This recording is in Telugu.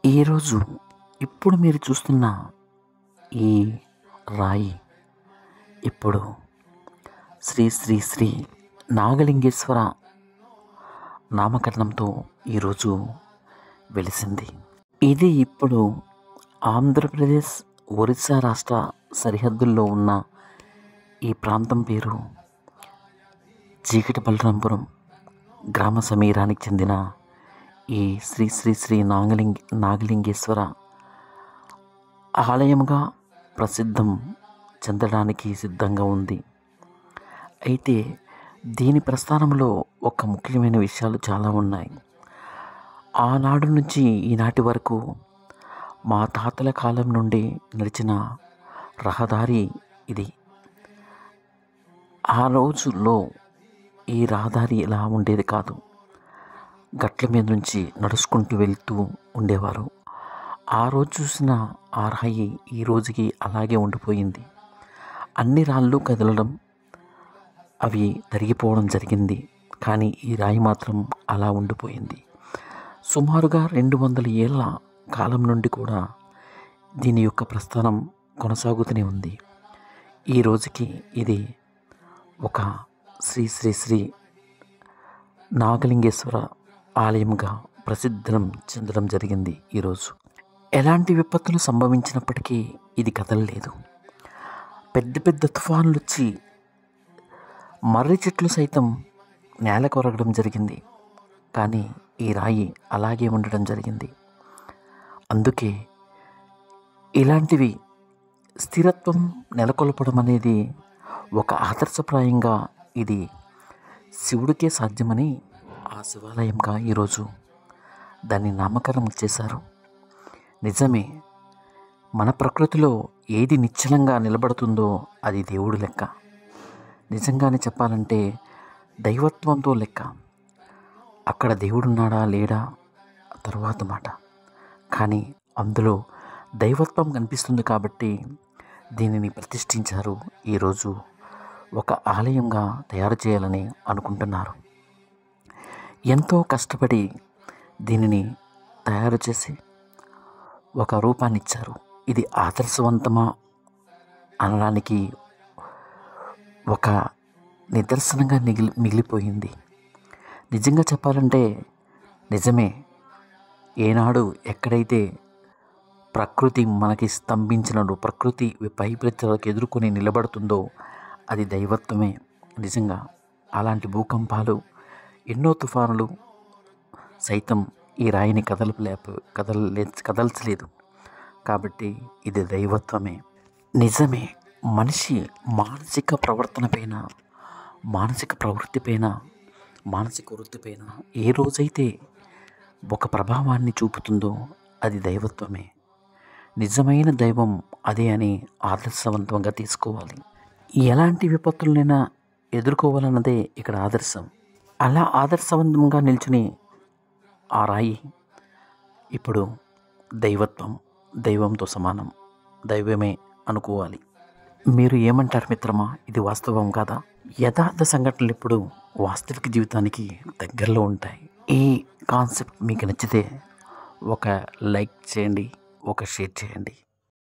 ఈరోజు ఇప్పుడు మీరు చూస్తున్న ఈ రాయి ఇప్పుడు శ్రీ శ్రీ శ్రీ నాగలింగేశ్వర నామకరణంతో ఈరోజు వెలిసింది. ఇది ఇప్పుడు ఆంధ్రప్రదేశ్ ఒరిస్సా రాష్ట్ర సరిహద్దుల్లో ఉన్న ఈ ప్రాంతం పేరు చీకటి బలరాంపురం గ్రామ సమీరానికి చెందిన ఈ శ్రీ శ్రీ శ్రీ నాగలింగేశ్వర ఆలయంగా ప్రసిద్ధం చెందడానికి సిద్ధంగా ఉంది. అయితే దీని ప్రస్థానంలో ఒక ముఖ్యమైన విషయాలు చాలా ఉన్నాయి. ఆనాడు నుంచి ఈనాటి వరకు మా తాతల కాలం నుండి నడిచిన రహదారి ఇది. ఆ రోజుల్లో ఈ రహదారి ఇలా ఉండేది కాదు. గట్ల మీద నుంచి నడుచుకుంటూ వెళ్తూ ఉండేవారు. ఆ రోజు చూసిన ఆ రాయి ఈ రోజుకి అలాగే ఉండిపోయింది. అన్ని రాళ్ళు కదలడం, అవి తరిగిపోవడం జరిగింది. కానీ ఈ రాయి మాత్రం అలా ఉండిపోయింది. సుమారుగా 200 ఏళ్ళ కాలం నుండి కూడా దీని యొక్క ప్రస్థానం కొనసాగుతూనే ఉంది. ఈ రోజుకి ఇది ఒక శ్రీ శ్రీ శ్రీ నాగలింగేశ్వర ఆలయంగా ప్రసిద్ధం చెందడం జరిగింది. ఈరోజు ఎలాంటి విపత్తులు సంభవించినప్పటికీ ఇది కదలలేదు. పెద్ద పెద్ద తుఫానులు వచ్చి మర్రి చెట్లు సైతం నేల కొరగడం జరిగింది. కానీ ఈ రాయి అలాగే ఉండడం జరిగింది. అందుకే ఇలాంటివి స్థిరత్వం నెలకొల్పడం అనేది ఒక ఆదర్శప్రాయంగా ఇది శివుడికే సాధ్యమని ఆ శివాలయంగా ఈరోజు దాన్ని నామకరణం చేశారు. నిజమే, మన ప్రకృతిలో ఏది నిశ్చలంగా నిలబడుతుందో అది దేవుడు లెక్క. నిజంగానే చెప్పాలంటే దైవత్వంతో లెక్క. అక్కడ దేవుడున్నాడా లేడా తరువాత మాట. కానీ అందులో దైవత్వం కనిపిస్తుంది కాబట్టి దీనిని ప్రతిష్ఠించారు. ఈరోజు ఒక ఆలయంగా తయారు చేయాలని అనుకుంటున్నారు. ఎంతో కష్టపడి దీనిని తయారు చేసి ఒక రూపాన్ని ఇచ్చారు. ఇది ఆదర్శవంతమా అనడానికి ఒక నిదర్శనంగా మిగిలిపోయింది. నిజంగా చెప్పాలంటే నిజమే, ఏనాడు ఎక్కడైతే ప్రకృతి మనకి స్తంభించినడు, ప్రకృతి వైపరీత్యాలకు ఎదుర్కొని నిలబడుతుందో అది దైవత్వమే. నిజంగా అలాంటి భూకంపాలు, ఎన్నో తుఫానులు సైతం ఈ రాయిని కదల్చలేదు. కాబట్టి ఇది దైవత్వమే. నిజమే, మనిషి మానసిక ప్రవర్తనపైన, మానసిక ప్రవృత్తిపైన, మానసిక వృత్తిపైన ఏ రోజైతే ఒక ప్రభావాన్ని చూపుతుందో అది దైవత్వమే. నిజమైన దైవం అదే అని ఆదర్శవంతంగా తీసుకోవాలి. ఎలాంటి విపత్తులనైనా ఎదుర్కోవాలన్నదే ఇక్కడ ఆదర్శం. అలా ఆదర్శవంతంగా నిల్చుని ఆ రాయి ఇప్పుడు దైవంతో సమానం, దైవమే అనుకోవాలి. మీరు ఏమంటారు మిత్రమా? ఇది వాస్తవం కాదా? యథార్థ సంఘటనలు ఇప్పుడు వాస్తవిక జీవితానికి దగ్గరలో ఉంటాయి. ఈ కాన్సెప్ట్ మీకు నచ్చితే ఒక లైక్ చేయండి, ఒక షేర్ చేయండి.